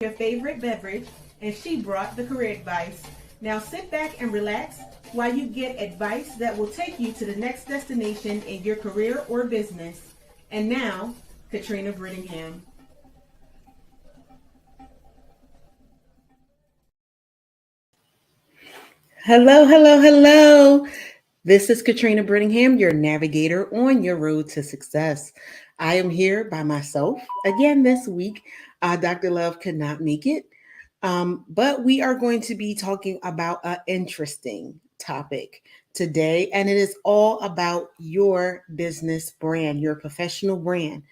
your favorite beverage, and she brought the career advice. Now sit back and relax while you get advice that will take you to the next destination in your career or business. And now, Katrina Brittingham. Hello, hello, hello. This is Katrina Brittingham, your navigator on your road to success. I am here by myself again this week. Dr. Love could not make it, but we are going to be talking about an interesting topic today, and it is all about your business brand, your professional brand.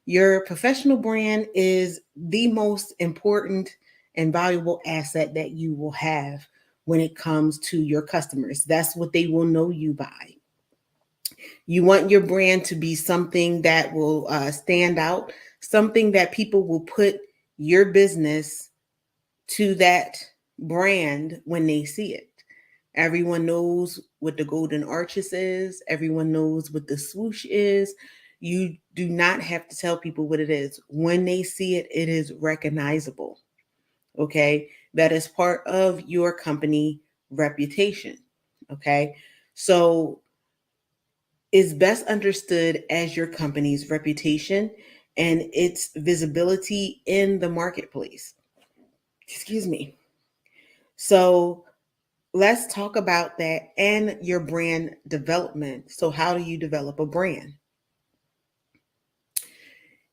Your professional brand is the most important and valuable asset that you will have when it comes to your customers. That's what they will know you by. You want your brand to be something that will stand out, something that people will put your business to that brand when they see it. Everyone knows what the golden arches is, everyone knows what the swoosh is. You do not have to tell people what it is. When they see it, it is recognizable. Okay, that is part of your company reputation. Okay, so is best understood as your company's reputation and its visibility in the marketplace. Excuse me. So let's talk about that and your brand development. So, how do you develop a brand?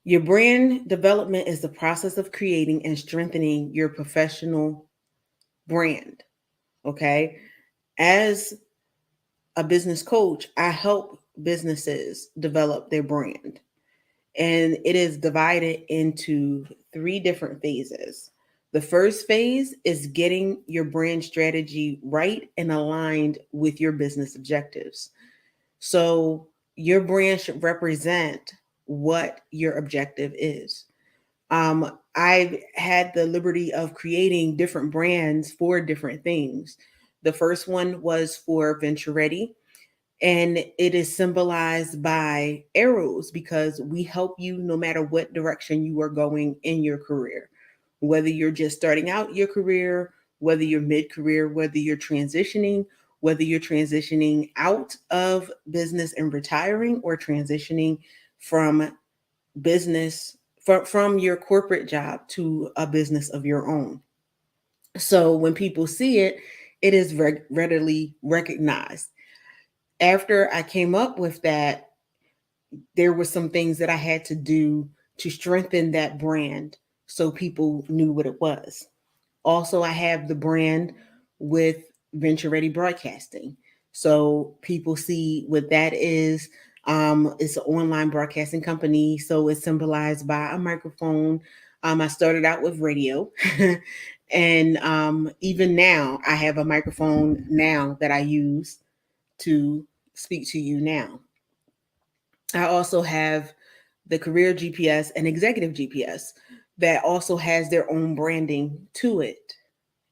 Your brand development is the process of creating and strengthening your professional brand. Okay. As a business coach, I help businesses develop their brand. And it is divided into three different phases. The first phase is getting your brand strategy right and aligned with your business objectives. So, your brand should represent what your objective is. I've had the liberty of creating different brands for different things. The first one was for Venture Ready, and it is symbolized by arrows because we help you no matter what direction you are going in your career. Whether you're just starting out your career, whether you're mid career, whether you're transitioning out of business and retiring, or transitioning from from your corporate job to a business of your own. So when people see it, it is readily recognized. After I came up with that, there were some things that I had to do to strengthen that brand so people knew what it was. Also, I have the brand with Venture Ready Broadcasting. So people see what that is. It's an online broadcasting company. So it's symbolized by a microphone. I started out with radio. And even now, I have a microphone now that I use to speak to you now. I also have the career GPS and executive GPS that also has their own branding to it.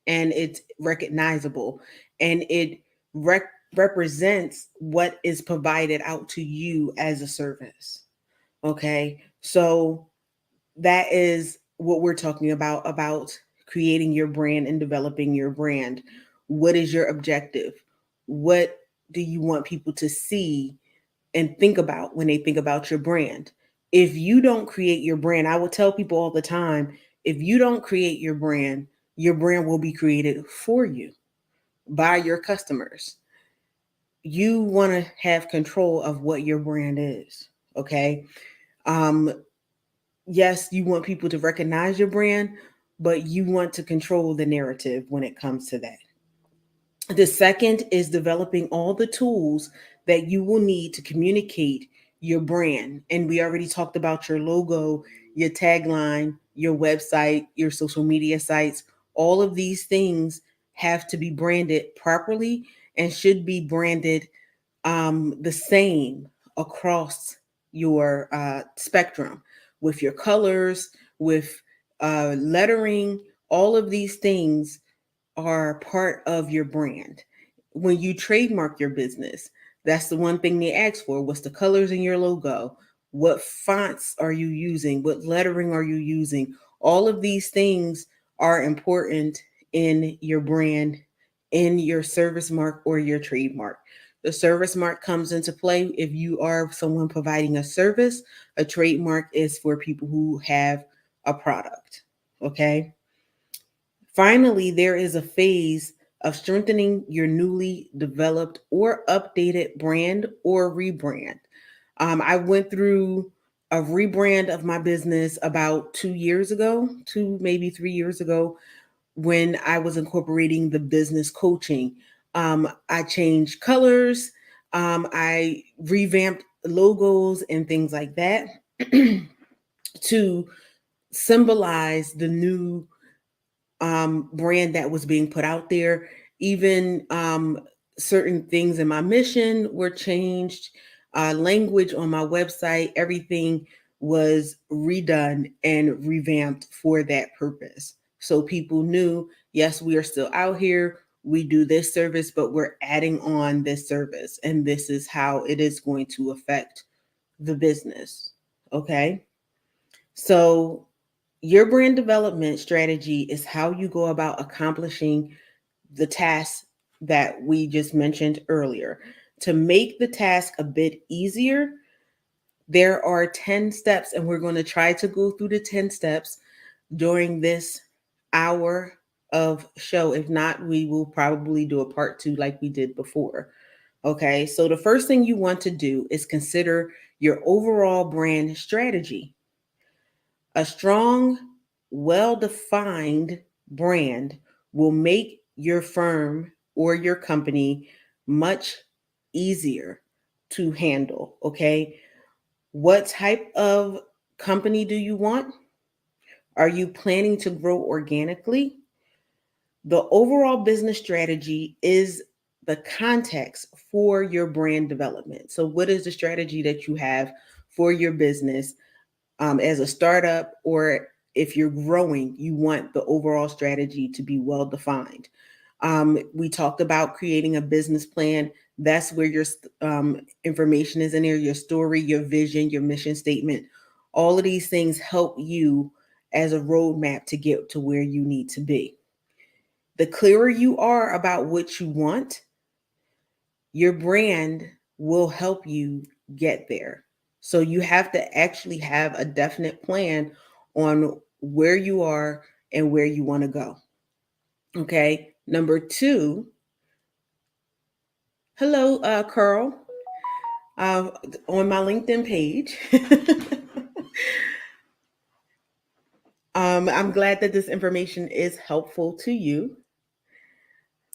And it's recognizable and it represents what is provided out to you as a service. Okay. So that is what we're talking about creating your brand and developing your brand. What is your objective? What do you want people to see and think about when they think about your brand? If you don't create your brand, I will tell people all the time, if you don't create your brand will be created for you by your customers. You want to have control of what your brand is. Okay. Um, yes, you want people to recognize your brand, but you want to control the narrative when it comes to that. The second is developing all the tools that you will need to communicate your brand. And we already talked about your logo, your tagline, your website, your social media sites. All of these things have to be branded properly and should be branded the same across your spectrum with your colors, with lettering. All of these things are part of your brand. When you trademark your business, that's the one thing they ask for. What's the colors in your logo? What fonts are you using? What lettering are you using? All of these things are important in your brand, in your service mark or your trademark. The service mark comes into play if you are someone providing a service. A trademark is for people who have a product. Okay. Finally, there is a phase of strengthening your newly developed or updated brand or rebrand. I went through a rebrand of my business about 2 years ago, maybe 3 years ago, when I was incorporating the business coaching. I changed colors, I revamped logos and things like that to symbolize the new brand that was being put out there. Even certain things in my mission were changed. Language on my website, everything was redone and revamped for that purpose. So people knew, yes, we are still out here. We do this service, but we're adding on this service. And this is how it is going to affect the business. Okay. So your brand development strategy is how you go about accomplishing the tasks that we just mentioned earlier. To make the task a bit easier, there are 10 steps, and we're going to try to go through the 10 steps during this hour of show. If not, we will probably do a part two like we did before. Okay, so the first thing you want to do is consider your overall brand strategy. A strong, well defined brand will make your firm or your company much easier to handle. Okay. What type of company do you want? Are you planning to grow organically? The overall business strategy is the context for your brand development. So, what is the strategy that you have for your business as a startup, or if you're growing, you want the overall strategy to be well defined. We talked about creating a business plan. That's where your information is in there, your story, your vision, your mission statement. All of these things help you as a roadmap to get to where you need to be. The clearer you are about what you want, your brand will help you get there. So you have to actually have a definite plan on where you are and where you want to go. Okay. Number two, hello, Carl, uh, on my LinkedIn page. I'm glad that this information is helpful to you.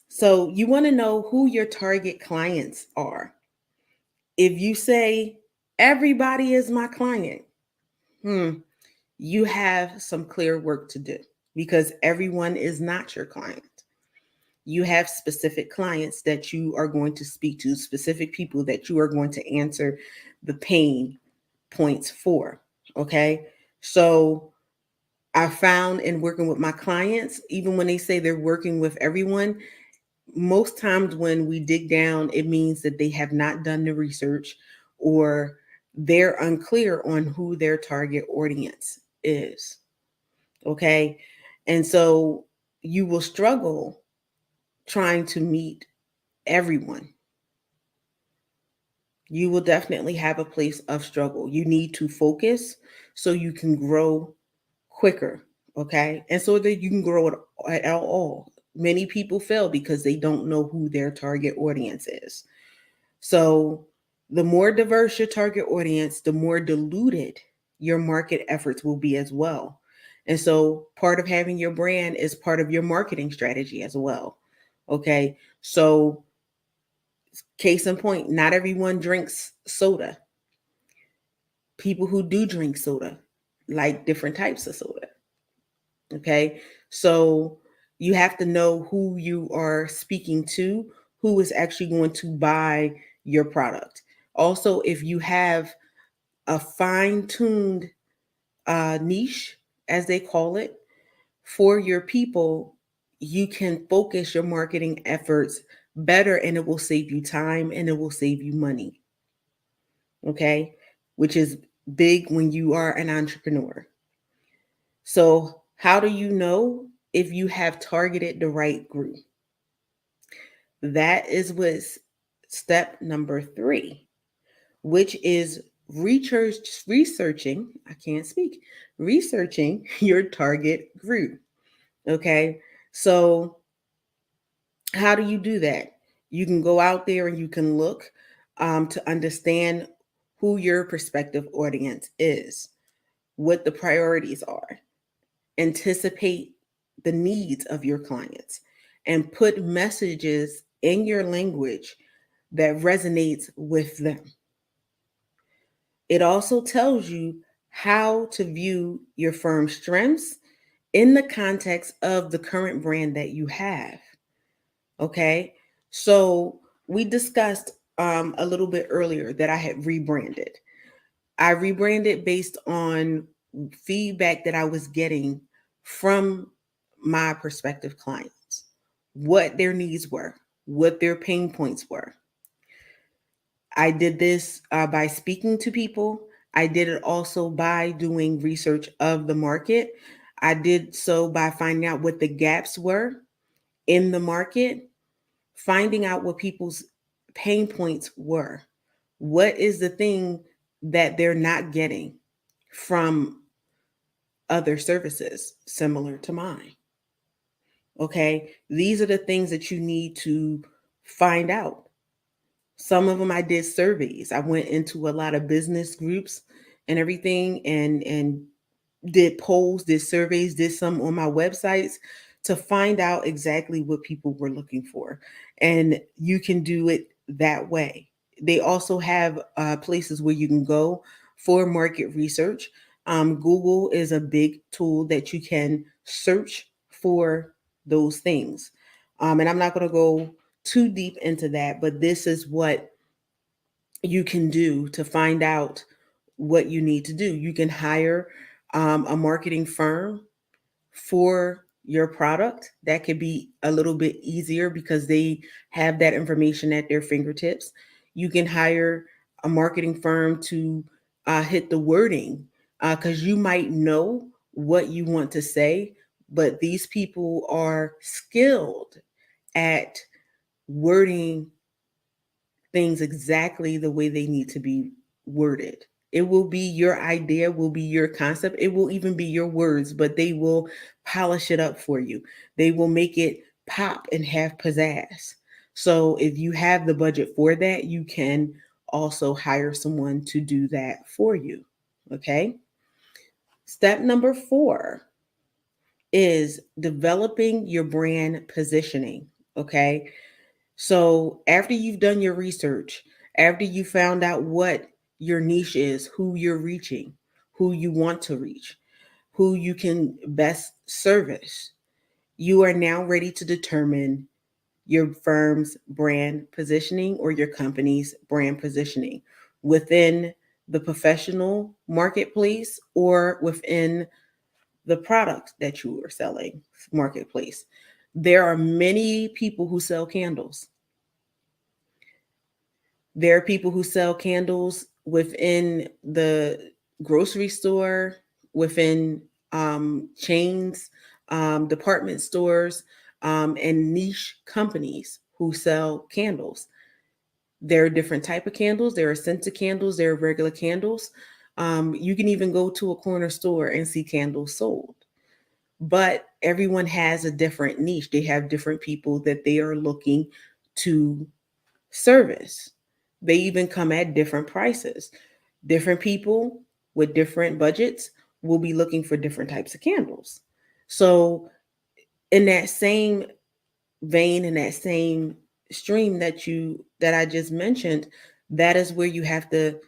So you want to know who your target clients are. If you say everybody is my client, you have some clear work to do because everyone is not your client. You have specific clients that you are going to speak to, specific people that you are going to answer the pain points for. Okay. So I found in working with my clients, even when they say they're working with everyone, most times when we dig down, it means that they have not done the research or they're unclear on who their target audience is. Okay. And so you will struggle trying to meet everyone. You will definitely have a place of struggle. You need to focus so you can grow quicker. Okay. And so that you can grow at all. Many people fail because they don't know who their target audience is. So the more diverse your target audience, the more diluted your market efforts will be as well. And so part of having your brand is part of your marketing strategy as well. Okay. So case in point, not everyone drinks soda. People who do drink soda like different types of soda. Okay. So you have to know who you are speaking to, who is actually going to buy your product. Also, if you have a fine tuned niche, as they call it, for your people, you can focus your marketing efforts better and it will save you time and it will save you money. Okay. Which is big when you are an entrepreneur. So, how do you know if you have targeted the right group. That is what's step number 3, which is researching, I can't speak, researching your target group. Okay. So, how do you do that? You can go out there and you can look to understand who your prospective audience is, what the priorities are, anticipate the needs of your clients, and put messages in your language that resonates with them. It also tells you how to view your firm's strengths in the context of the current brand that you have. Okay. So we discussed a little bit earlier that I had rebranded. I rebranded based on feedback that I was getting from my prospective clients, what their needs were, what their pain points were. I did this by speaking to people. I did it also by doing research of the market. I did so by finding out what the gaps were in the market, finding out what people's pain points were. What is the thing that they're not getting from other services similar to mine? Okay, these are the things that you need to find out. Some of them I did surveys. I went into a lot of business groups and everything and did polls, did surveys, did some on my websites to find out exactly what people were looking for. And you can do it that way. They also have places where you can go for market research. Google is a big tool that you can search for those things. And I'm not going to go too deep into that, but this is what you can do to find out what you need to do. You can hire a marketing firm for your product. That could be a little bit easier because they have that information at their fingertips. You can hire a marketing firm to hit the wording because you might know what you want to say, but these people are skilled at wording things exactly the way they need to be worded. It will be your idea, will be your concept. It will even be your words, but they will polish it up for you. They will make it pop and have pizzazz. So if you have the budget for that, you can also hire someone to do that for you. Okay. Step number 4 is developing your brand positioning. Okay. So after you've done your research, after you found out what your niche is, who you're reaching, who you want to reach, who you can best service, you are now ready to determine your firm's brand positioning or your company's brand positioning within the professional marketplace or within the product that you are selling marketplace. There are many people who sell candles. There are people who sell candles within the grocery store, within chains, department stores, and niche companies who sell candles. There are different type of candles. There are scented candles. There are regular candles. You can even go to a corner store and see candles sold. But everyone has a different niche. They have different people that they are looking to service. They even come at different prices. Different people with different budgets will be looking for different types of candles. So, in that same vein, in that same stream that I just mentioned, that is where you have to,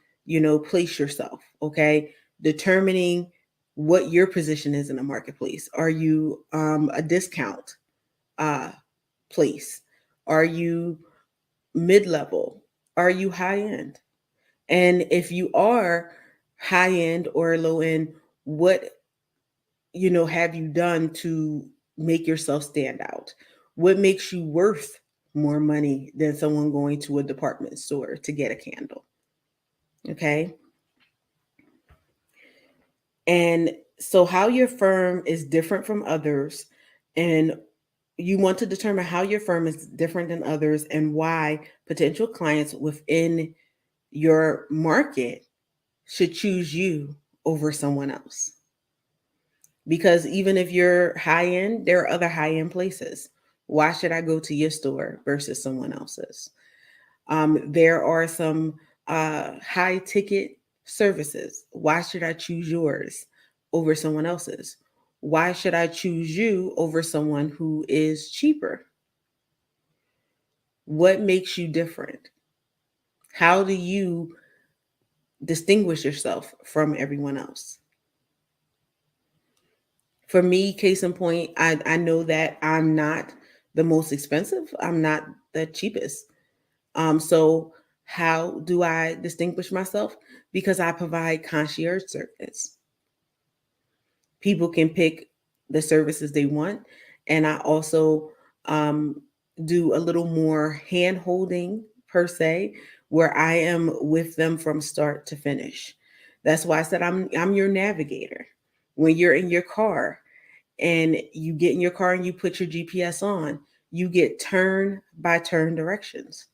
place yourself, okay? Determining what your position is in the marketplace. Are you a discount uh, place? Are you mid level? Are you high end? And if you are high end or low end, what have you done to make yourself stand out? What makes you worth more money than someone going to a department store to get a candle? Okay. And so how your firm is different from others And you want to determine how your firm is different than others and why potential clients within your market should choose you over someone else. Because even if you're high end, there are other high end places. Why should I go to your store versus someone else's? There are some high ticket services. Why should I choose yours over someone else's? Why should I choose you over someone who is cheaper? What makes you different? How do you distinguish yourself from everyone else? For me, case in point, I know that I'm not the most expensive. I'm not the cheapest. So how do I distinguish myself? Because I provide concierge service. People can pick the services they want, and I also um, do a little more hand holding per se, where I am with them from start to finish. That's why I said I'm your navigator. When you're in your car and you get in your car and you put your GPS on, you get turn by turn directions.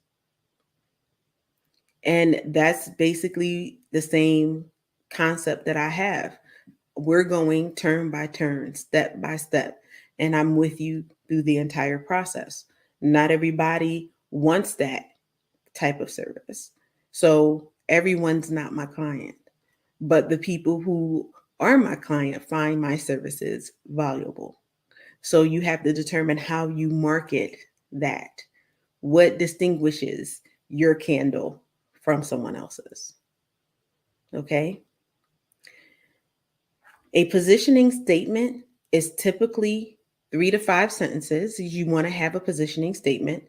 And that's basically the same concept that I have. We're going turn by turn, step by step, and I'm with you through the entire process. Not everybody wants that type of service. So everyone's not my client, but the people who are my client find my services valuable. So you have to determine how you market that. What distinguishes your candle from someone else's? Okay. A positioning statement is typically 3 to 5 sentences. You want to have a positioning statement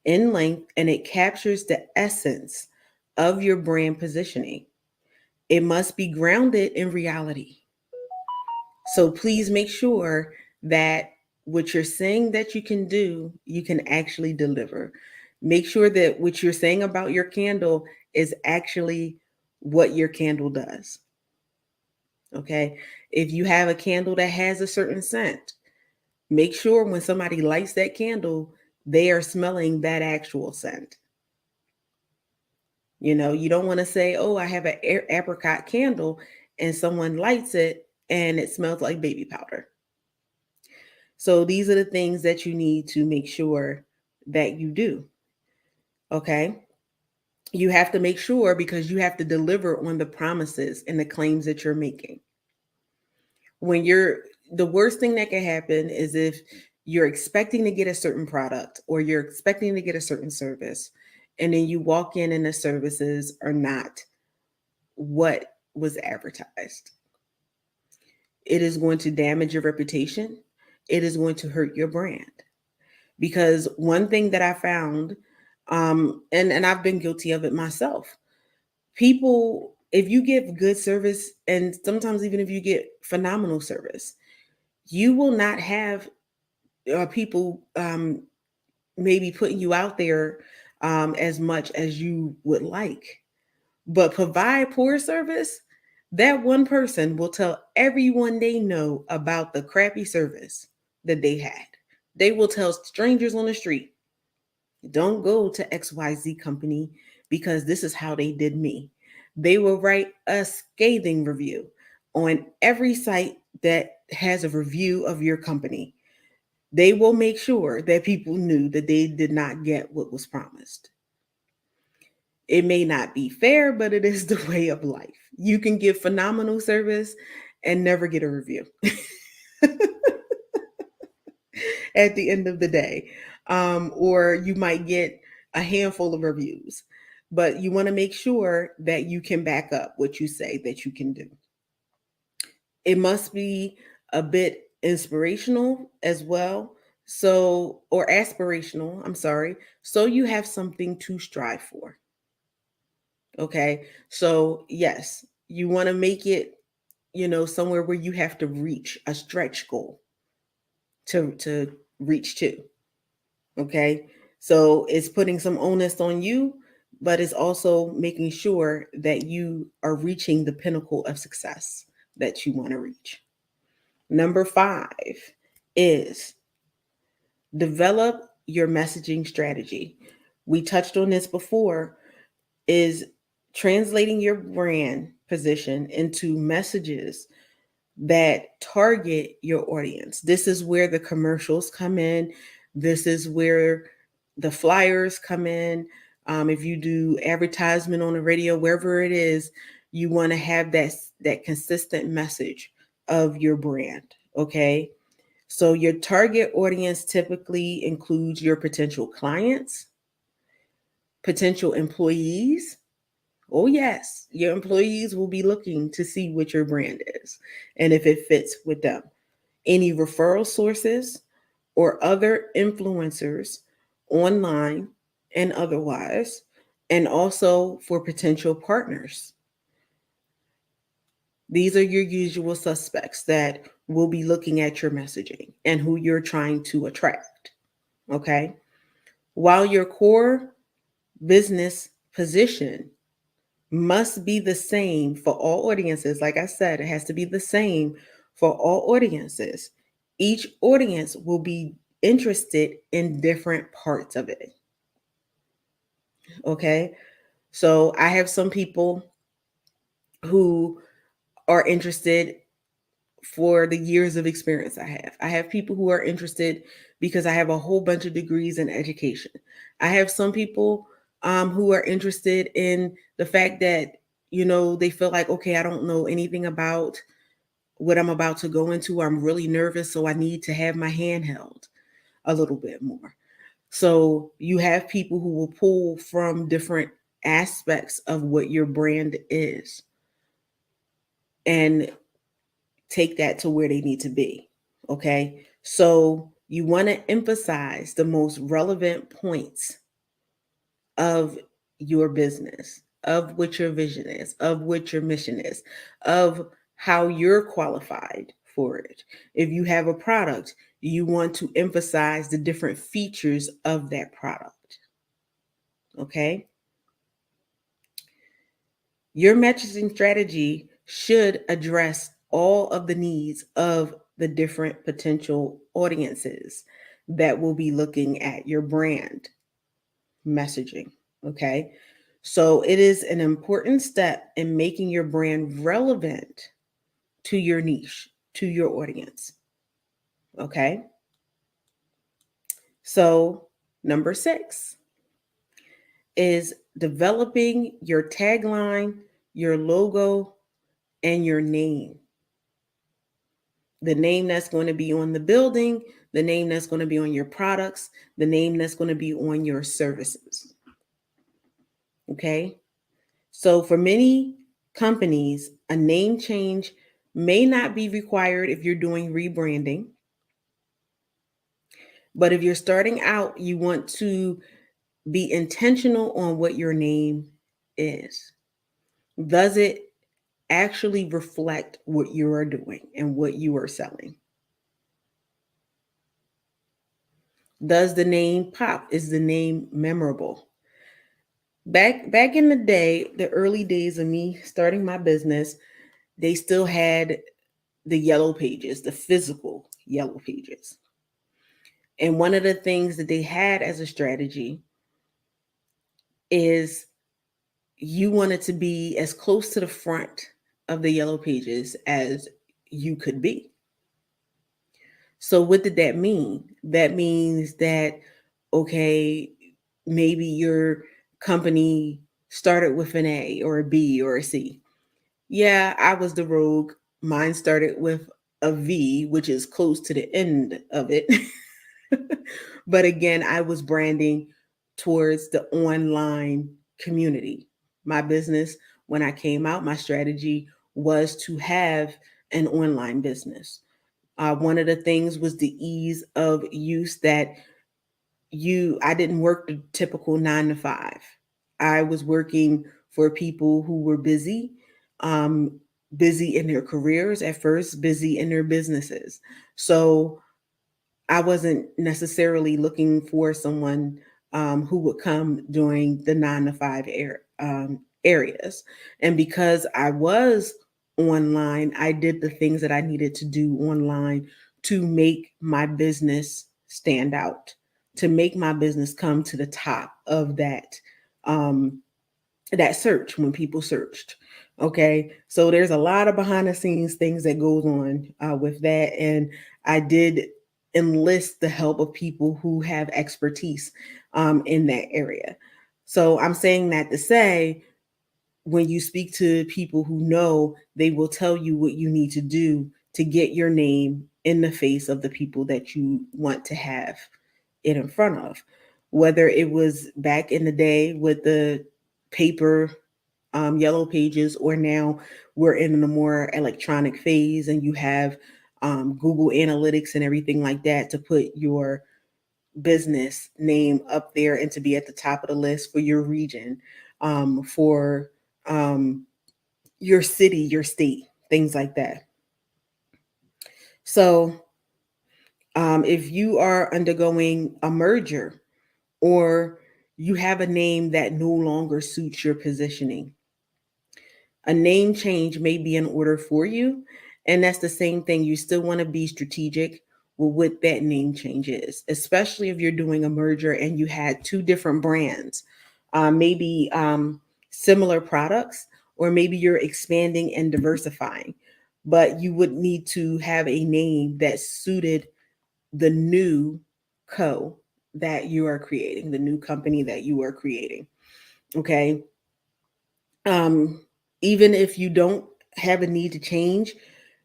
in length and it captures the essence of your brand positioning. It must be grounded in reality. So please make sure that what you're saying that you can do, you can actually deliver. Make sure that what you're saying about your candle is actually what your candle does. Okay. If you have a candle that has a certain scent, make sure when somebody lights that candle, they are smelling that actual scent. You don't want to say, oh, I have an apricot candle and someone lights it and it smells like baby powder. So these are the things that you need to make sure that you do. Okay. You have to make sure because you have to deliver on the promises and the claims that you're making. When you're The worst thing that can happen is if you're expecting to get a certain product or you're expecting to get a certain service and then you walk in and the services are not what was advertised. It is going to damage your reputation. It is going to hurt your brand. Because one thing that I found, and I've been guilty of it myself, people, if you give good service, and sometimes even if you get phenomenal service, you will not have people maybe putting you out there as much as you would like. But provide poor service, that one person will tell everyone they know about the crappy service that they had. They will tell strangers on the street, don't go to XYZ company because this is how they did me. They will write a scathing review on every site that has a review of your company. They will make sure that people knew that they did not get what was promised. It may not be fair, but it is the way of life. You can give phenomenal service and never get a review at the end of the day. Or you might get a handful of reviews, but you want to make sure that you can back up what you say that you can do. It must be a bit inspirational as well. So, or aspirational, I'm sorry. So you have something to strive for. Okay. So, yes, you want to make it, somewhere where you have to reach a stretch goal to reach to. Okay. So, it's putting some onus on you, but it's also making sure that you are reaching the pinnacle of success that you want to reach. Number 5 is Develop your messaging strategy. We touched on this before, is translating your brand position into messages that target your audience. This is where the commercials come in. This is where the flyers come in. If you do advertisement on the radio, wherever it is, you want to have that consistent message of your brand. Okay. So your target audience typically includes your potential clients, potential employees. Oh, yes, your employees will be looking to see what your brand is and if it fits with them. Any referral sources or other influencers online and otherwise, and also for potential partners. These are your usual suspects that will be looking at your messaging and who you're trying to attract. Okay. While your core business position must be the same for all audiences. Like I said, it has to be the same for all audiences. Each audience will be interested in different parts of it. Okay. So I have some people who are interested for the years of experience I have. I have people who are interested because I have a whole bunch of degrees in education. I have some people who are interested in the fact that, they feel like, okay, I don't know anything about what I'm about to go into. I'm really nervous, so I need to have my hand held a little bit more. So you have people who will pull from different aspects of what your brand is and take that to where they need to be. Okay. So you want to emphasize the most relevant points of your business, of what your vision is, of what your mission is, of how you're qualified for it. If you have a product, you want to emphasize the different features of that product. Okay. Your messaging strategy should address all of the needs of the different potential audiences that will be looking at your brand messaging. Okay. So it is an important step in making your brand relevant to your niche, to your audience. Okay. So, number 6 is developing your tagline, your logo, and your name. The name that's going to be on the building, the name that's going to be on your products, the name that's going to be on your services. Okay. So for many companies, a name change may not be required if you're doing rebranding. But if you're starting out, you want to be intentional on what your name is. Does it actually reflect what you are doing and what you are selling? Does the name pop? Is the name memorable? Back in the day, the early days of me starting my business, they still had the yellow pages, the physical yellow pages. And one of the things that they had as a strategy is you wanted to be as close to the front of the yellow pages as you could be. So what did that mean? That means that, okay, maybe your company started with an A or a B or a C. Yeah, I was the rogue. Mine started with a V, which is close to the end of it. But again, I was branding towards the online community. My business, when I came out, my strategy was to have an online business. One of the things was the ease of use that I didn't work the typical 9 to 5. I was working for people who were busy, um, busy in their careers at first, busy in their businesses. So I wasn't necessarily looking for someone who would come during the 9 to 5 areas. And because I was online, I did the things that I needed to do online to make my business stand out, to make my business come to the top of um, that search when people searched. Okay, so there's a lot of behind the scenes things that goes on with that, and I did enlist the help of people who have expertise in that area. So I'm saying that to say, when you speak to people who know, they will tell you what you need to do to get your name in the face of the people that you want to have it in front of. Whether it was back in the day with the paper yellow pages, or now we're in a more electronic phase and you have Google Analytics and everything like that to put your business name up there and to be at the top of the list for your region, for um, your city, your state, things like that. So, if you are undergoing a merger, or you have a name that no longer suits your positioning, a name change may be in order for you. And that's the same thing. You still want to be strategic with what that name change is, especially if you're doing a merger and you had two different brands, maybe similar products, or maybe you're expanding and diversifying. But you would need to have a name that suited the new co that you are creating, the new company that you are creating. Okay. Um, Even if you don't have a need to change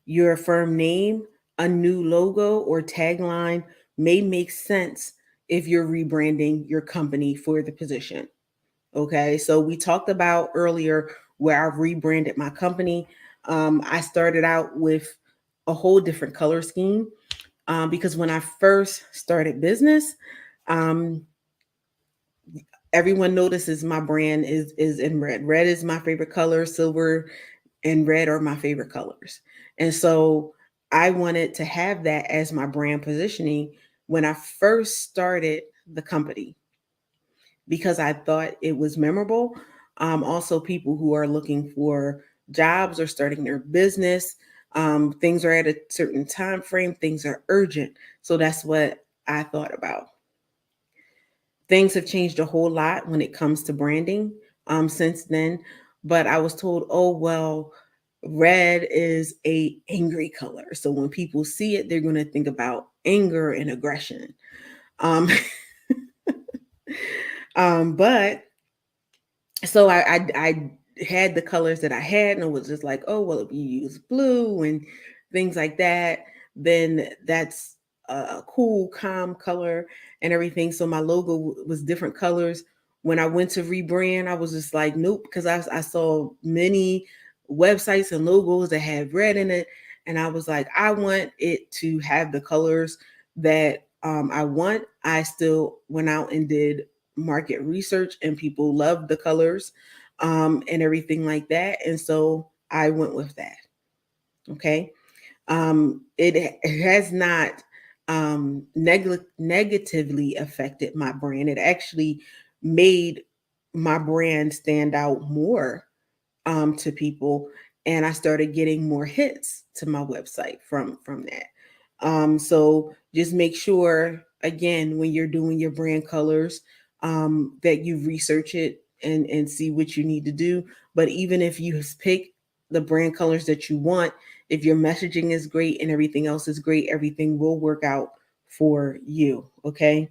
your firm name, a new logo or tagline may make sense if you're rebranding your company for the position. Okay, so we talked about earlier where I've rebranded my company. I started out with a whole different color scheme, because when I first started business, um, everyone notices my brand is in red. Red is my favorite color. Silver and red are my favorite colors. And so I wanted to have that as my brand positioning when I first started the company, because I thought it was memorable. Also, people who are looking for jobs or starting their business, things are at a certain time frame, things are urgent. So that's what I thought about. Things have changed a whole lot when it comes to branding since then. But I was told, oh well, red is a angry color. So when people see it, they're going to think about anger and aggression. Um, but so I had the colors that I had, and it was just like, oh well, if you use blue and things like that, then that's a cool, calm color and everything. So my logo was different colors. When I went to rebrand, I was just like, nope, because I saw many websites and logos that had red in it, and I was like, I want it to have the colors that I want. I still went out and did market research, and people loved the colors and everything like that. And so I went with that. Okay. It has not negatively affected my brand. It actually made my brand stand out more to people, and I started getting more hits to my website from that. So just make sure, again, when you're doing your brand colors, that you research it and see what you need to do. But even if you pick the brand colors that you want, if your messaging is great and everything else is great, everything will work out for you. Okay.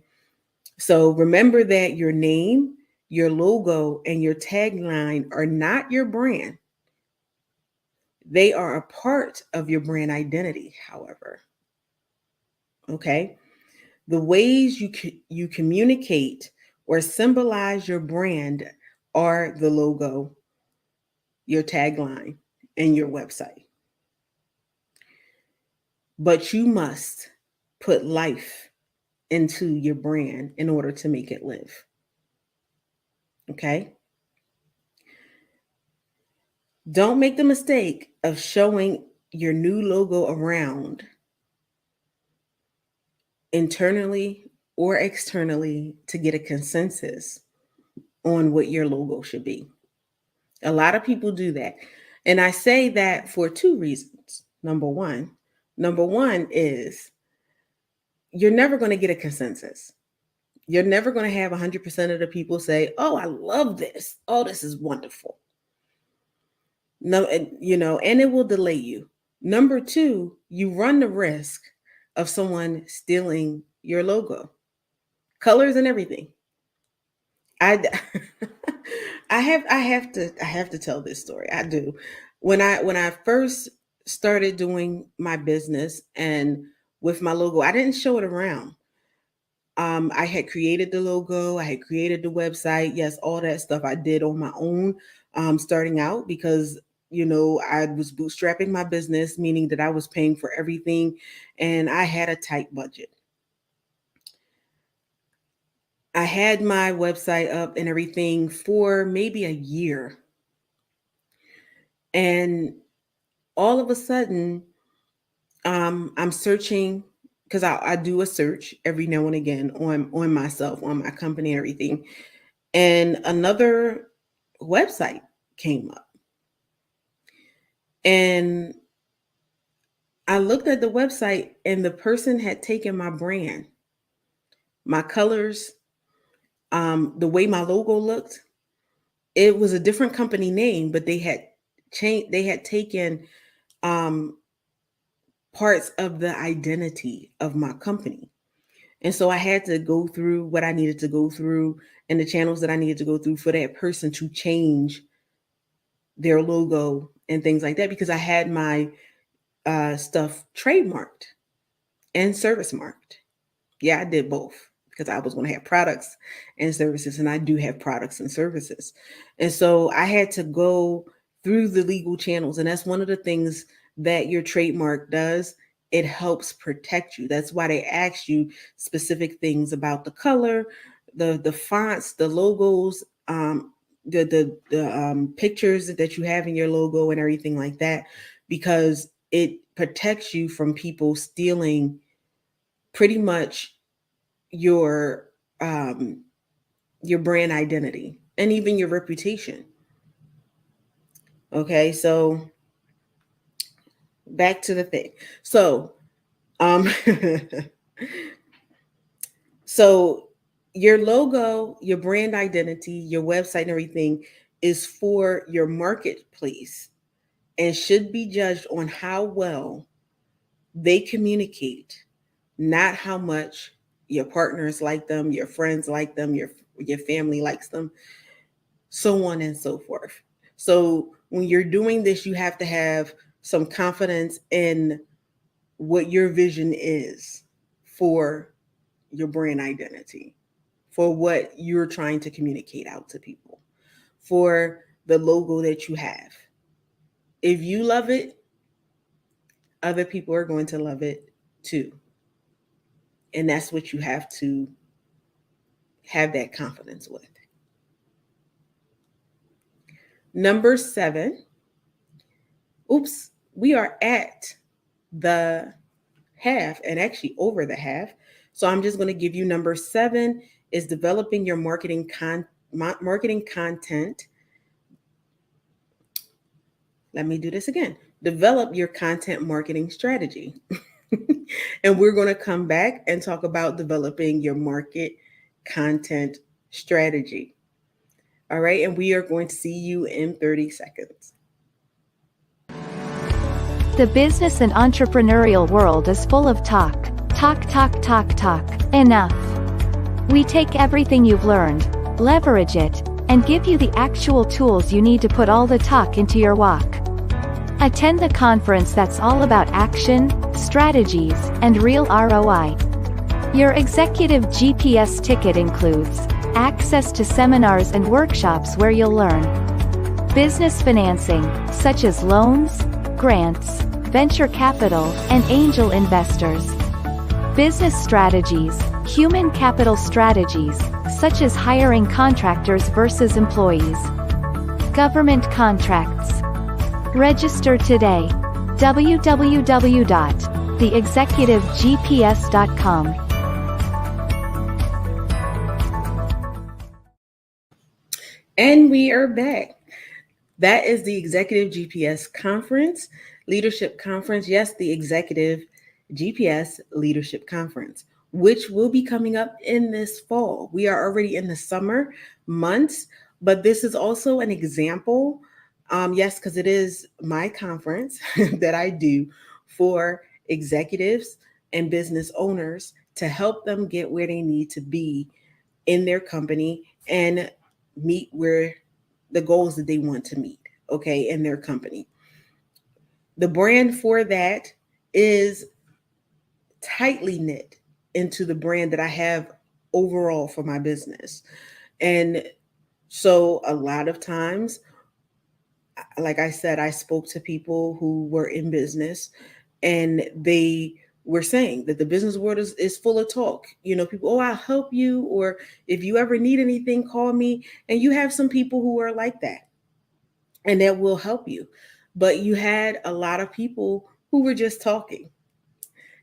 So remember that your name, your logo, and your tagline are not your brand. They are a part of your brand identity, however. Okay. The ways you communicate or symbolize your brand are the logo, your tagline, and your website. But you must put life into your brand in order to make it live. Okay. Don't make the mistake of showing your new logo around internally or externally to get a consensus on what your logo should be. A lot of people do that. And I say that for two reasons. Number one is you're never going to get a consensus. You're never going to have 100% of the people say, "Oh, I love this. Oh, this is wonderful." No, and it will delay you. Number two, you run the risk of someone stealing your logo, colors and everything. I I have to tell this story. I do. When I first started doing my business and with my logo, I didn't show it around. I had created the logo, I had created the website. Yes, all that stuff I did on my own, starting out because I was bootstrapping my business, meaning that I was paying for everything, and I had a tight budget. I had my website up and everything for maybe a year, and all of a sudden, I'm searching because I do a search every now and again on myself, on my company, and everything, and another website came up, and I looked at the website, and the person had taken my brand, my colors, the way my logo looked. It was a different company name, but they had changed. They had taken um, parts of the identity of my company, and so I had to go through what I needed to go through and the channels that I needed to go through for that person to change their logo and things like that, because I had my stuff trademarked and service marked. Yeah, I did both because I was going to have products and services, and I do have products and services. And so I had to go through the legal channels, and that's one of the things that your trademark does. It helps protect you. That's why they ask you specific things about the color, the fonts, the logos, the pictures that you have in your logo and everything like that, because it protects you from people stealing pretty much your um your brand identity and even your reputation. Okay, so back to the thing. So um so your logo, your brand identity, your website and everything is for your marketplace and should be judged on how well they communicate, not how much your partners like them, your friends like them, your family likes them, so on and so forth. So when you're doing this, you have to have some confidence in what your vision is for your brand identity, for what you're trying to communicate out to people, for the logo that you have. If you love it, other people are going to love it too. And that's what you have to have that confidence with. Number 7, oops, we are at the half and actually over the half. So I'm just going to give you number 7 is developing your marketing content. Let me do this again. Develop your content marketing strategy. And we're going to come back and talk about developing your market content strategy. All right. And we are going to see you in 30 seconds. The business and entrepreneurial world is full of talk. Talk, talk, talk, talk. Enough. We take everything you've learned, leverage it, and give you the actual tools you need to put all the talk into your walk. Attend the conference that's all about action, strategies, and real ROI. Your executive GPS ticket includes access to seminars and workshops where you'll learn business financing, such as loans, grants, venture capital, and angel investors. Business strategies, human capital strategies, such as hiring contractors versus employees. Government contracts. Register today. www.theexecutivegps.com. And we are back. That is the Executive GPS Conference, Leadership Conference. Yes, the Executive GPS Leadership Conference. which will be coming up in this fall. We are already in the summer months, but this is also an example. Yes, because it is my conference that I do for executives and business owners to help them get where they need to be in their company and meet where the goals that they want to meet, okay, in their company. The brand for that is tightly knit into the brand that I have overall for my business. And so a lot of times, like I said, I spoke to people who were in business and they were saying that the business world is full of talk. People, oh, I'll help you, or if you ever need anything, call me. And you have some people who are like that and that will help you. But you had a lot of people who were just talking.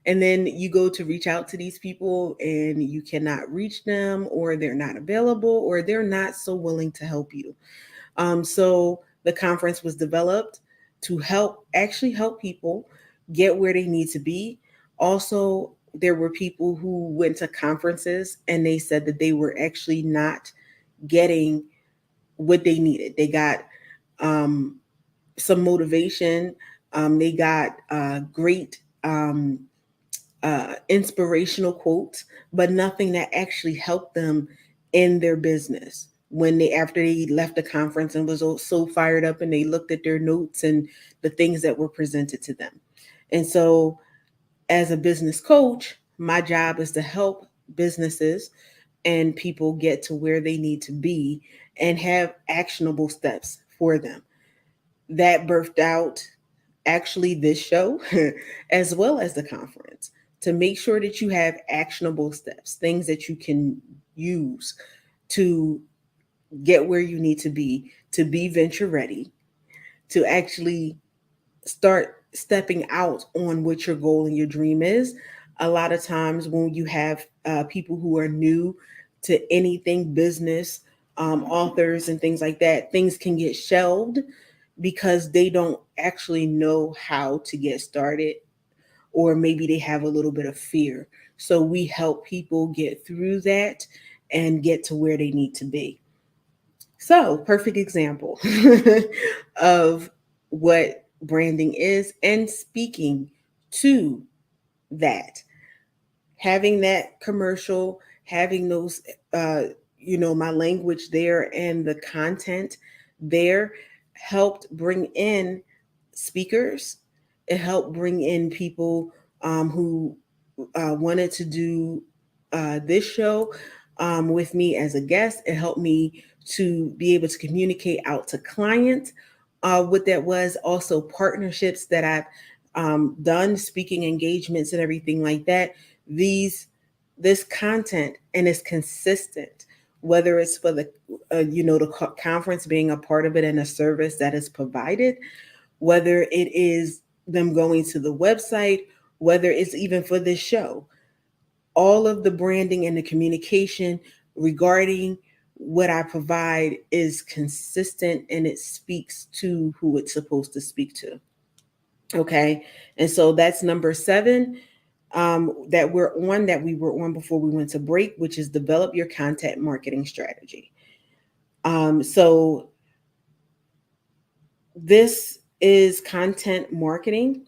And then you go to reach out to these people and you cannot reach them, or they're not available, or they're not so willing to help you. So the conference was developed to actually help people get where they need to be. Also, there were people who went to conferences and they said that they were actually not getting what they needed. They got um, some motivation, they got great inspirational quotes, but nothing that actually helped them in their business. When they after they left the conference and was so fired up, and they looked at their notes and the things that were presented to them. And so, as a business coach, my job is to help businesses and people get to where they need to be and have actionable steps for them. That birthed out actually this show as well as the conference, to make sure that you have actionable steps, things that you can use to get where you need to be venture ready, to actually start stepping out on what your goal and your dream is. A lot of times when you have people who are new to anything business, authors and things like that, things can get shelved because they don't actually know how to get started, or maybe they have a little bit of fear. So we help people get through that and get to where they need to be. So, perfect example of what branding is, and speaking to that, having that commercial, having those, my language there and the content there helped bring in speakers. It helped bring in people who wanted to do this show with me as a guest. It helped me to be able to communicate out to clients. What that was, also partnerships that I've done, speaking engagements and everything like that. These this content, and it's consistent, whether it's for the conference being a part of it and a service that is provided, whether it is them going to the website, whether it's even for this show. All of the branding and the communication regarding what I provide is consistent, and it speaks to who it's supposed to speak to. Okay. And so that's number 7 that we were on before we went to break, which is develop your content marketing strategy. So this is content marketing,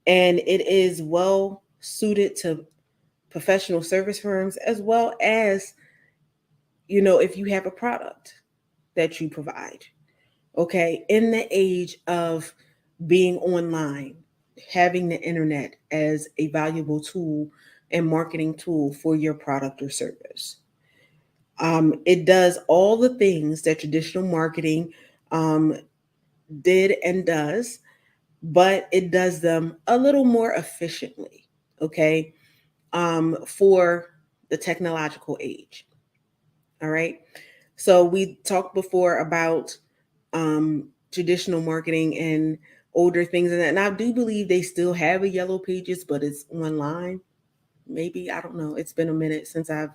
and it is well suited to professional service firms, as well as, if you have a product that you provide. Okay. In the age of being online, having the internet as a valuable tool and marketing tool for your product or service. It does all the things that traditional marketing um, did and does, but it does them a little more efficiently. Okay. For the technological age. All right. So we talked before about traditional marketing and older things and that. And I do believe they still have a yellow pages, but it's online. Maybe, I don't know. It's been a minute since I've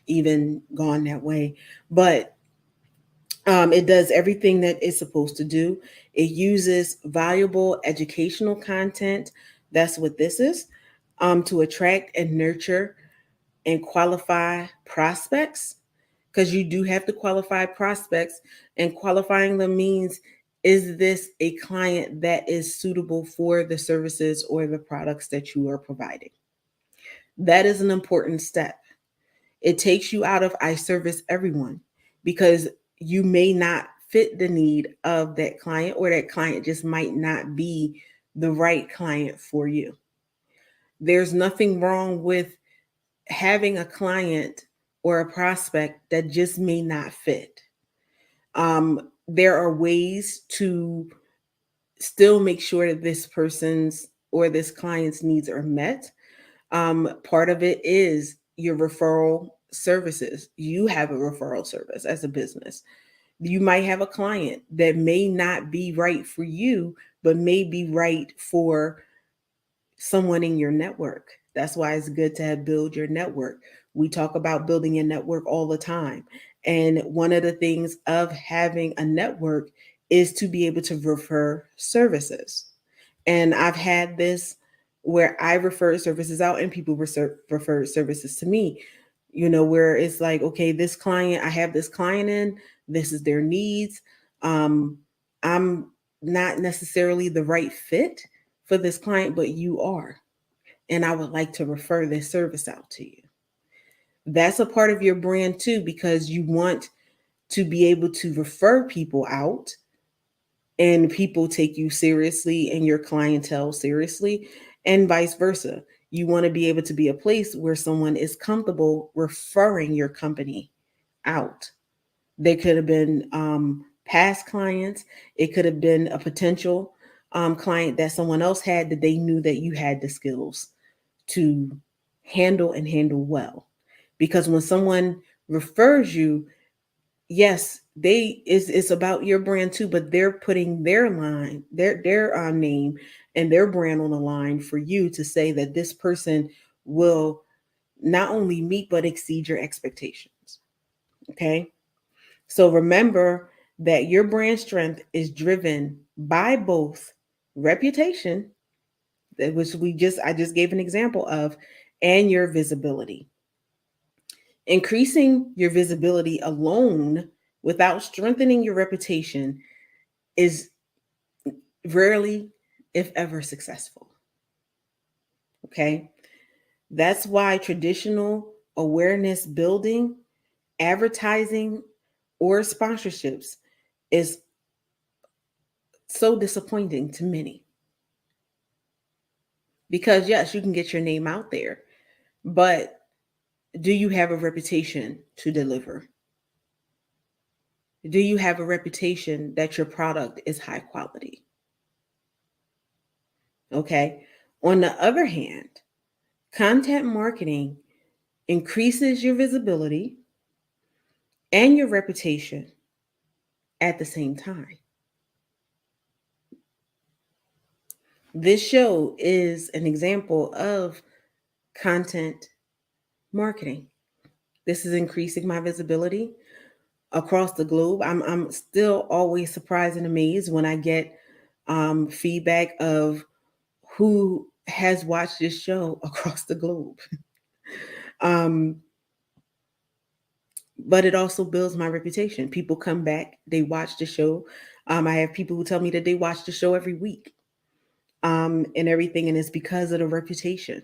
even gone that way. But it does everything that it's supposed to do. It uses valuable educational content. That's what this is, to attract and nurture and qualify prospects, because you do have to qualify prospects, and qualifying them means, is this a client that is suitable for the services or the products that you are providing? That is an important step. It takes you out of I service everyone, because you may not fit the need of that client, or that client just might not be the right client for you. There's nothing wrong with having a client or a prospect that just may not fit. There are ways to still make sure that this person's or this client's needs are met. Part of it is your referral services. You have a referral service as a business. You might have a client that may not be right for you, but may be right for someone in your network. That's why it's good to have build your network. We talk about building your network all the time. And one of the things of having a network is to be able to refer services. And I've had this where I refer services out and people refer services to me, where it's like, okay, this client, I have this client in, this is their needs. I'm not necessarily the right fit for this client, but you are. And I would like to refer this service out to you. That's a part of your brand too, because you want to be able to refer people out and people take you seriously and your clientele seriously, and vice versa. You want to be able to be a place where someone is comfortable referring your company out. They could have been past clients, it could have been a potential client that someone else had that they knew that you had the skills to handle and handle well. Because when someone refers you, yes, they is it's about your brand too, but they're putting their line, their name and their brand on the line for you to say that this person will not only meet but exceed your expectations. Okay? So remember that your brand strength is driven by both reputation, which I just gave an example of, and your visibility. Increasing your visibility alone without strengthening your reputation is rarely, if ever, successful. Okay? That's why traditional awareness building, advertising, or sponsorships is so disappointing to many. Because, yes, you can get your name out there, but do you have a reputation to deliver? Do you have a reputation that your product is high quality? Okay. On the other hand, content marketing increases your visibility and your reputation at the same time. This show is an example of content marketing. This is increasing my visibility across the globe. I'm still always surprised and amazed when I get feedback of who has watched this show across the globe. um, but it also builds my reputation. People come back, they watch the show. I have people who tell me that they watch the show every week, and everything, and it's because of the reputation.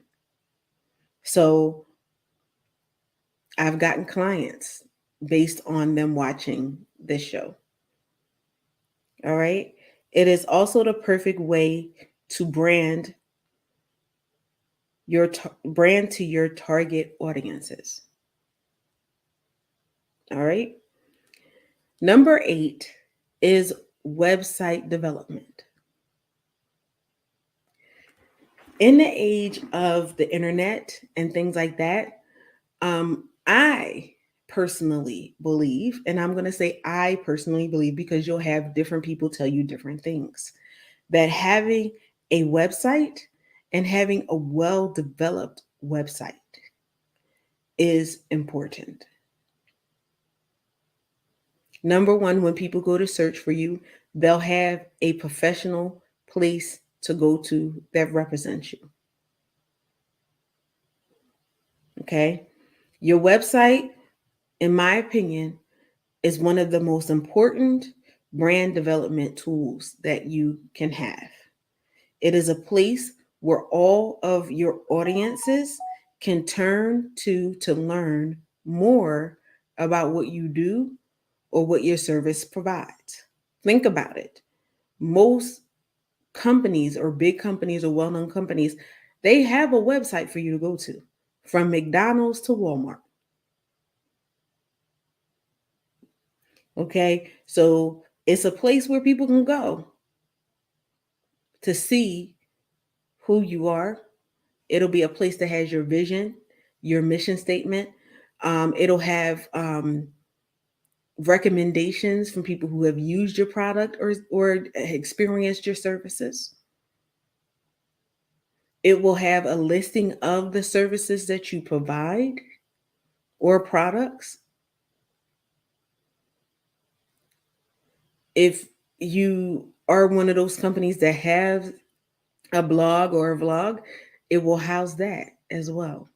So I've gotten clients based on them watching this show. All right. It is also the perfect way to brand to your target audiences. All right. Number 8 is website development. In the age of the internet and things like that, I personally believe, and I'm going to say I personally believe because you'll have different people tell you different things, that having a website and having a well developed website is important. Number one, when people go to search for you, they'll have a professional place to go to that represents you. Okay. Your website, in my opinion, is one of the most important brand development tools that you can have. It is a place where all of your audiences can turn to learn more about what you do or what your service provides. Think about it. Most companies or big companies or well known companies, they have a website for you to go to, from McDonald's to Walmart. Okay. So it's a place where people can go to see who you are. It'll be a place that has your vision, your mission statement. It'll have recommendations from people who have used your product or experienced your services. It will have a listing of the services that you provide or products. If you are one of those companies that have a blog or a vlog, it will house that as well.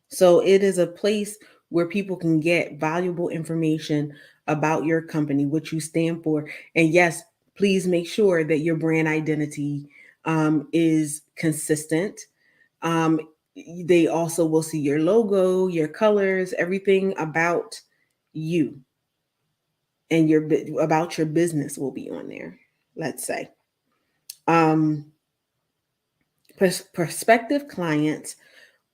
So it is a place where people can get valuable information about your company, what you stand for. And yes, please make sure that your brand identity is consistent. Um, they also will see your logo, your colors, everything about you and about your business will be on there. Let's say um, prospective clients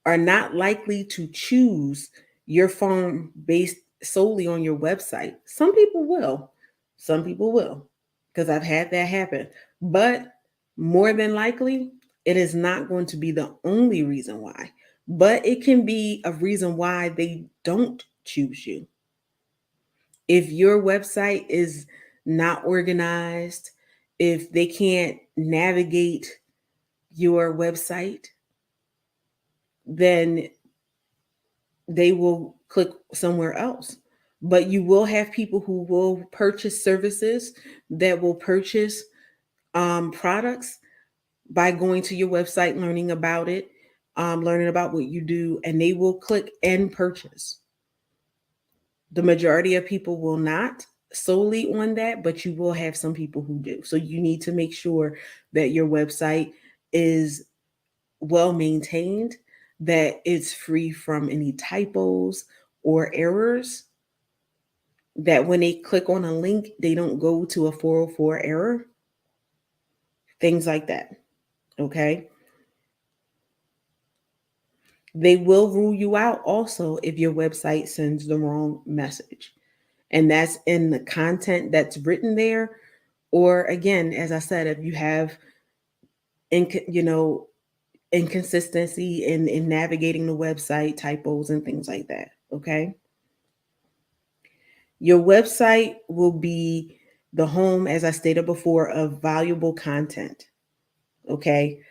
are not likely to choose your firm based solely on your website. Some people will. Some people will, because I've had that happen. But more than likely, it is not going to be the only reason why. But it can be a reason why they don't choose you. If your website is not organized, if they can't navigate your website, then they will click somewhere else. But you will have people who will purchase services, that will purchase products by going to your website, learning about it, learning about what you do, and they will click and purchase. The majority of people will not solely on that, but you will have some people who do. So you need to make sure that your website is well maintained, that it's free from any typos or errors, that when they click on a link, they don't go to a 404 error, things like that. Okay. They will rule you out also if your website sends the wrong message. And that's in the content that's written there. Or again, as I said, if you have, you know, inconsistency in navigating the website, typos and things like that. Okay. Your website will be the home, as I stated before, of valuable content. Okay.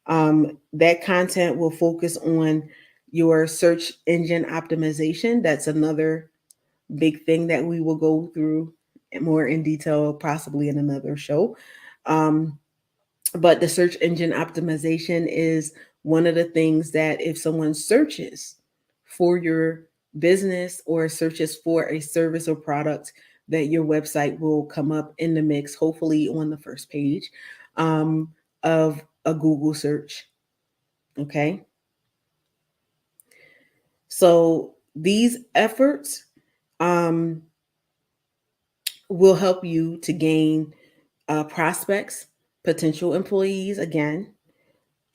That content will focus on your search engine optimization. That's another big thing that we will go through more in detail, possibly in another show. Um, but the search engine optimization is one of the things that if someone searches for your business or searches for a service or product, that your website will come up in the mix, hopefully on the first page of a Google search. Okay. So these efforts um, will help you to gain prospects, potential employees, again,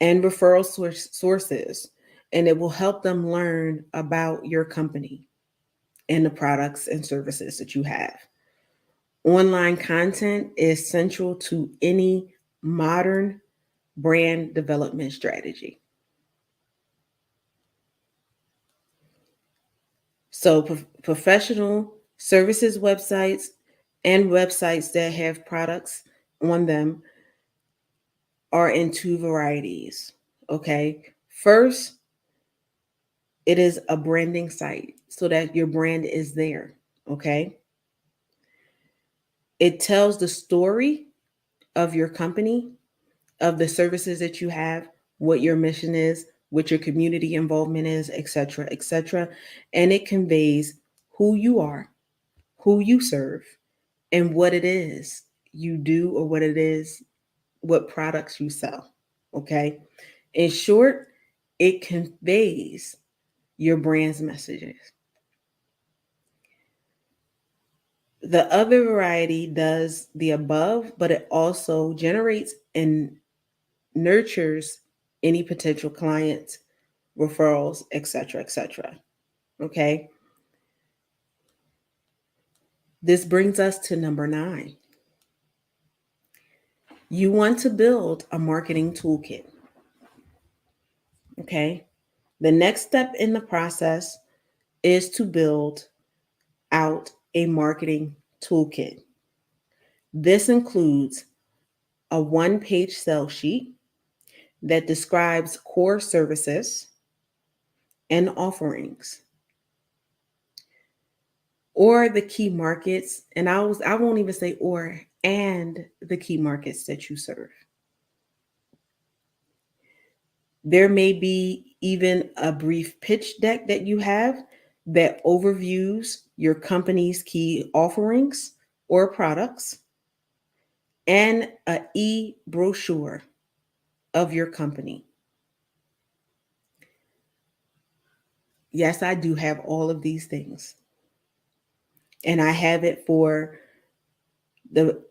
and referral sources. And it will help them learn about your company and the products and services that you have. Online content is central to any modern brand development strategy. So, professional services websites and websites that have products on them are in two varieties. Okay. First, it is a branding site so that your brand is there. Okay. It tells the story of your company, of the services that you have, what your mission is, what your community involvement is, etc., etc. And it conveys who you are, who you serve, and what it is you do, or what it is, what products you sell. Okay. In short, it conveys your brand's messages. The other variety does the above, but it also generates and nurtures any potential clients, referrals, etc., etc. Okay. This brings us to number 9. You want to build a marketing toolkit. Okay. The next step in the process is to build out a marketing toolkit. This includes a one-page sell sheet that describes core services and offerings, or the key markets, and I won't even say or, and the key markets that you serve. There may be even a brief pitch deck that you have that overviews your company's key offerings or products, and a e-brochure of your company. Yes, I do have all of these things. And I have it for the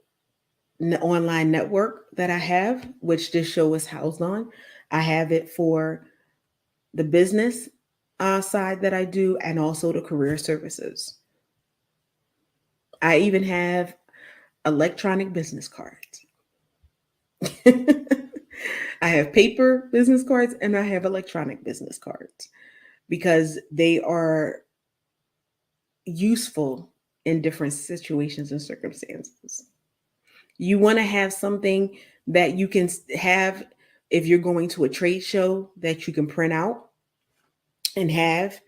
online network that I have, which this show is housed on. I have it for the business side that I do, and also the career services. I even have electronic business cards. I have paper business cards and I have electronic business cards because they are useful in different situations and circumstances. You want to have something that you can have if you're going to a trade show that you can print out and have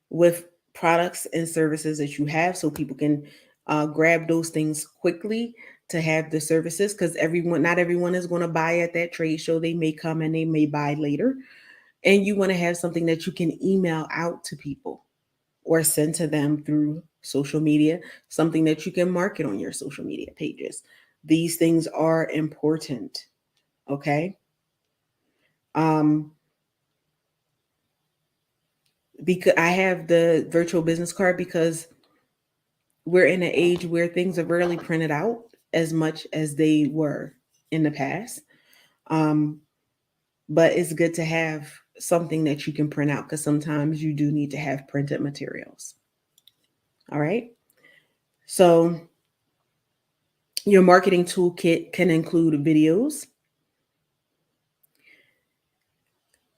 with products and services that you have, so people can grab those things quickly to have the services, because not everyone is going to buy at that trade show. They may come and they may buy later, and you want to have something that you can email out to people or send to them through social media, something that you can market on your social media pages. These things are important. Okay. Um, because I have the virtual business card because we're in an age where things are rarely printed out as much as they were in the past. Um, but it's good to have something that you can print out, because sometimes you do need to have printed materials. All right. So your marketing toolkit can include videos.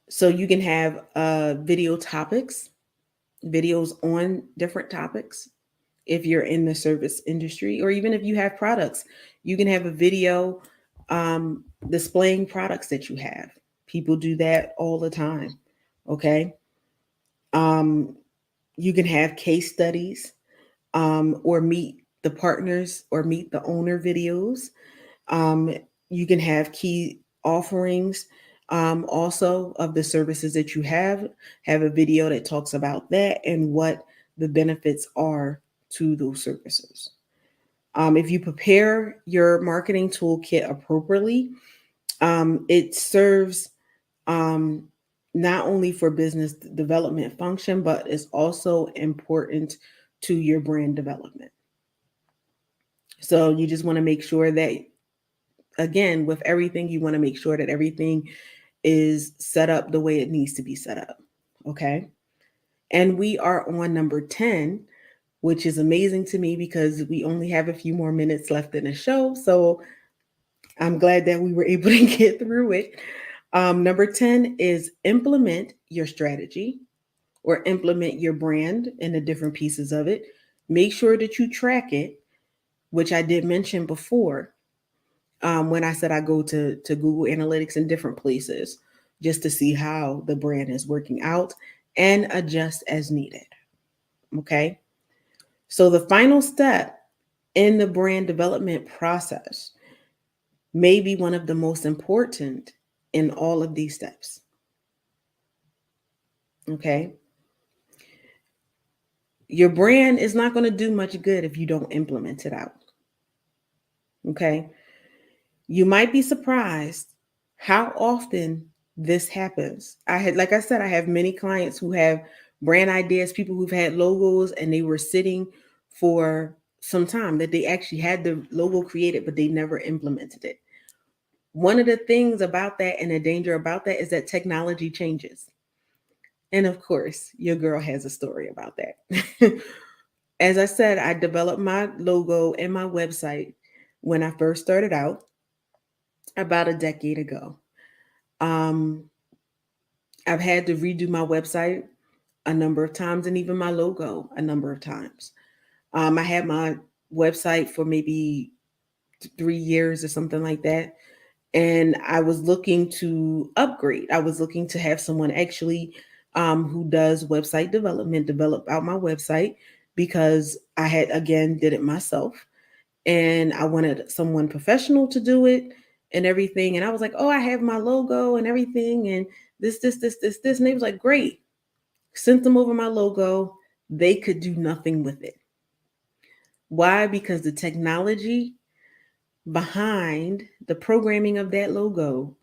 So you can have video topics, videos on different topics. If you're in the service industry, or even if you have products, you can have a video displaying products that you have. People do that all the time. Okay. Um, you can have case studies, or meet the partners or meet the owner videos. Um, you can have key offerings, also of the services that you have a video that talks about that and what the benefits are to those services. If you prepare your marketing toolkit appropriately, it serves um, not only for business development function, but it's also important to your brand development. So you just want to make sure that, again, with everything, you want to make sure that everything is set up the way it needs to be set up. Okay. And we are on number 10, which is amazing to me because we only have a few more minutes left in the show. So I'm glad that we were able to get through it. Number 10 is implement your strategy, or implement your brand and the different pieces of it. Make sure that you track it, which I did mention before, when I said I go to Google Analytics in different places just to see how the brand is working out and adjust as needed. Okay. So the final step in the brand development process may be one of the most important in all of these steps. Okay. Your brand is not going to do much good if you don't implement it out. Okay. You might be surprised how often this happens. Like I said, I have many clients who have brand ideas, people who've had logos and they were sitting for some time that they actually had the logo created, but they never implemented it. One of the things about that and the danger about that is that technology changes. And of course, your girl has a story about that. As I said, I developed my logo and my website when I first started out about a decade ago. Um, I've had to redo my website a number of times and even my logo a number of times. I had my website for maybe 3 years or something like that. And I was looking to upgrade. I was looking to have someone actually who does website development develop out my website because I had, again, did it myself. And I wanted someone professional to do it and everything. And I was like, oh, I have my logo and everything. And this. And they was like, great. Sent them over my logo. They could do nothing with it. Why? Because the technology behind the programming of that logo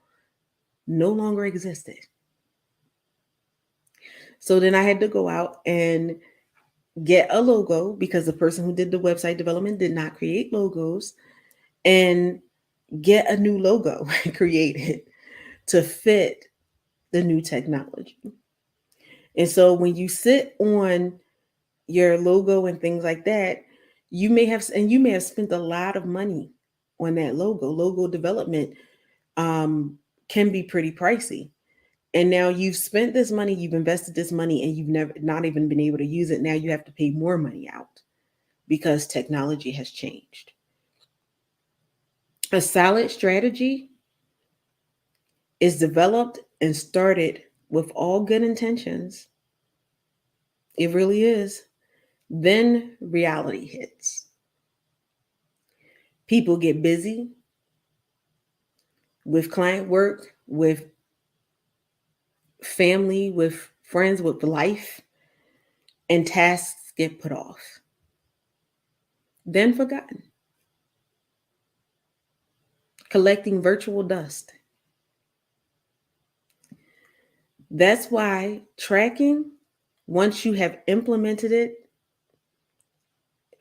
no longer existed. So then I had to go out and get a logo because the person who did the website development did not create logos, and get a new logo created to fit the new technology. And so when you sit on your logo and things like that, you may have spent a lot of money on that logo. Logo development um, can be pretty pricey. And now you've spent this money, you've invested this money, and you've never not even been able to use it. Now you have to pay more money out because technology has changed. A solid strategy is developed and started with all good intentions. It really is. Then reality hits. People get busy with client work, with family, with friends, with life, and tasks get put off, then forgotten, collecting virtual dust. That's why tracking, once you have implemented it,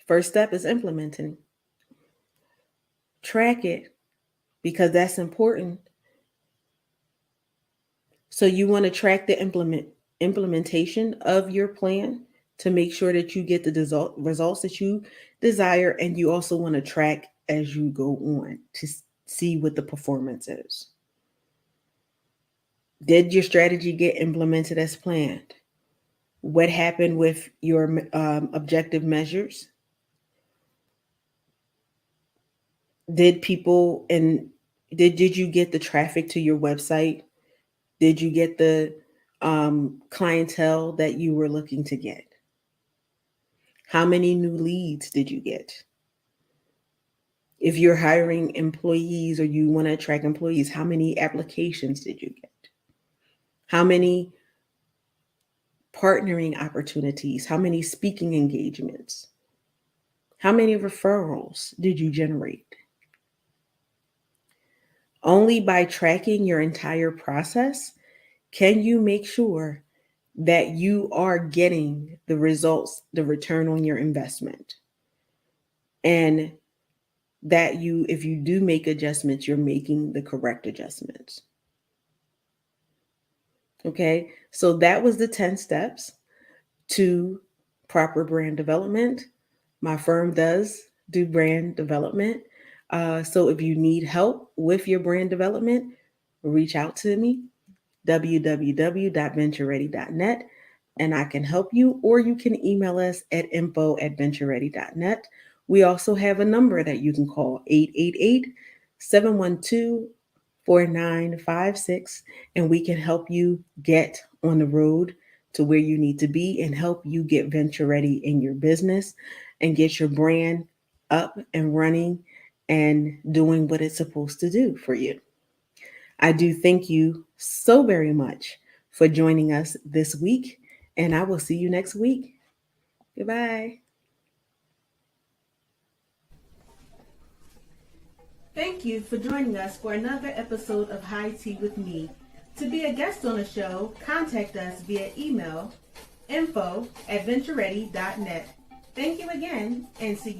first step is implementing. Track it because that's important. So you want to track the implementation of your plan to make sure that you get the results that you desire, and you also want to track as you go on to see what the performance is. Did your strategy get implemented as planned? What happened with your objective measures? Did people and did you get the traffic to your website? Did you get the clientele that you were looking to get? How many new leads did you get? If you're hiring employees or you want to attract employees, how many applications did you get? How many partnering opportunities? How many speaking engagements? How many referrals did you generate? Only by tracking your entire process can you make sure that you are getting the results, the return on your investment. And that if you do make adjustments, you're making the correct adjustments. Okay, so that was the 10 steps to proper brand development. My firm does do brand development. So if you need help with your brand development, reach out to me, www.ventureready.net, and I can help you, or you can email us at info@ventureready.net. We also have a number that you can call, 888-712-4956, and we can help you get on the road to where you need to be and help you get venture ready in your business and get your brand up and running and doing what it's supposed to do for you. I do thank you so very much for joining us this week. And I will see you next week. Goodbye. Thank you for joining us for another episode of High Tea with Me. To be a guest on the show, contact us via email info@ventureready.net. Thank you again, and see you